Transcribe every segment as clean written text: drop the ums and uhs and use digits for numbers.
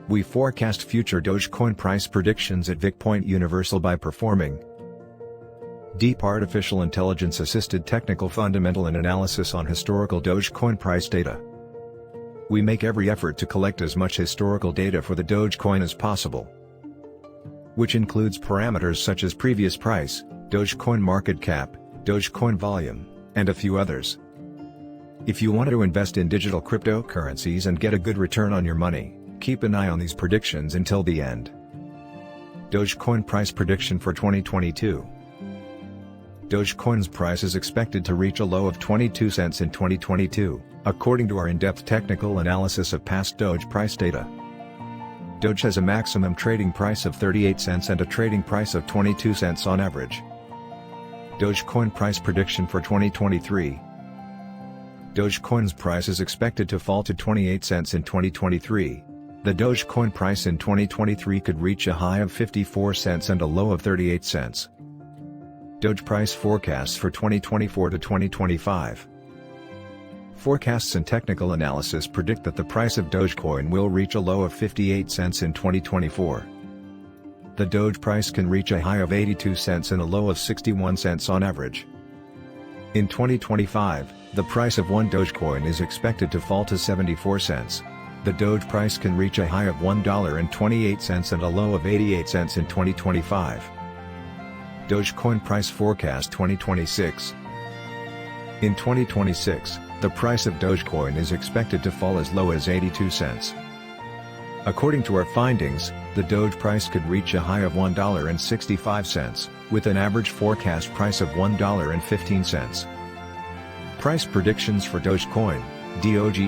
We forecast future Dogecoin price predictions at Vickpoint Universal by performing deep artificial intelligence-assisted technical fundamental and analysis on historical Dogecoin price data. We make every effort to collect as much historical data for the Dogecoin as possible, which includes parameters such as previous price, Dogecoin market cap, Dogecoin volume, and a few others. If you want to invest in digital cryptocurrencies and get a good return on your money, keep an eye on these predictions until the end. Dogecoin price prediction for 2022. Dogecoin's price is expected to reach a low of 22 cents in 2022, according to our in-depth technical analysis of past Doge price data. Doge has a maximum trading price of 38 cents and a trading price of 22 cents on average. Dogecoin price prediction for 2023. Dogecoin's price is expected to fall to 28 cents in 2023. The Dogecoin price in 2023 could reach a high of 54 cents and a low of 38 cents. Doge price forecasts for 2024 to 2025. Forecasts and technical analysis predict that the price of Dogecoin will reach a low of 58 cents in 2024. The Doge price can reach a high of 82 cents and a low of 61 cents on average. In 2025, the price of one Dogecoin is expected to fall to 74 cents. The Doge price can reach a high of $1.28 and a low of 88 cents in 2025. Dogecoin price forecast 2026. In 2026, the price of Dogecoin is expected to fall as low as 82 cents. According to our findings, the Doge price could reach a high of $1.65, with an average forecast price of $1.15. Price predictions for Dogecoin, DOGE,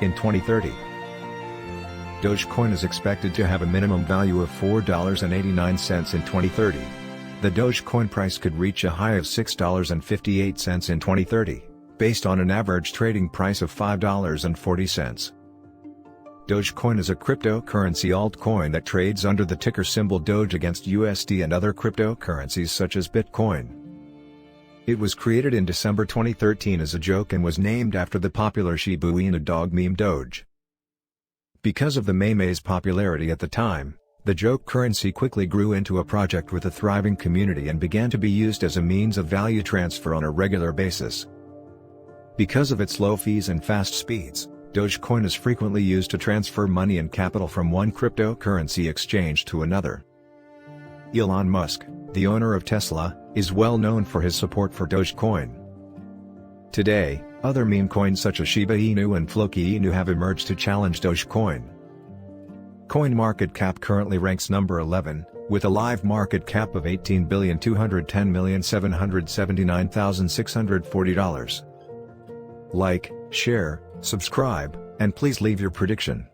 in 2030. Dogecoin is expected to have a minimum value of $4.89 in 2030. The Dogecoin price could reach a high of $6.58 in 2030, based on an average trading price of $5.40. Dogecoin is a cryptocurrency altcoin that trades under the ticker symbol Doge against USD and other cryptocurrencies such as Bitcoin. It was created in December 2013 as a joke and was named after the popular Shiba Inu dog meme Doge. Because of the meme's popularity at the time, the joke currency quickly grew into a project with a thriving community and began to be used as a means of value transfer on a regular basis. Because of its low fees and fast speeds, Dogecoin is frequently used to transfer money and capital from one cryptocurrency exchange to another. Elon Musk, the owner of Tesla, is well known for his support for Dogecoin. Today, other meme coins such as Shiba Inu and Floki Inu have emerged to challenge Dogecoin. CoinMarketCap currently ranks number 11, with a live market cap of $18,210,779,640. Like, share, subscribe, and please leave your prediction.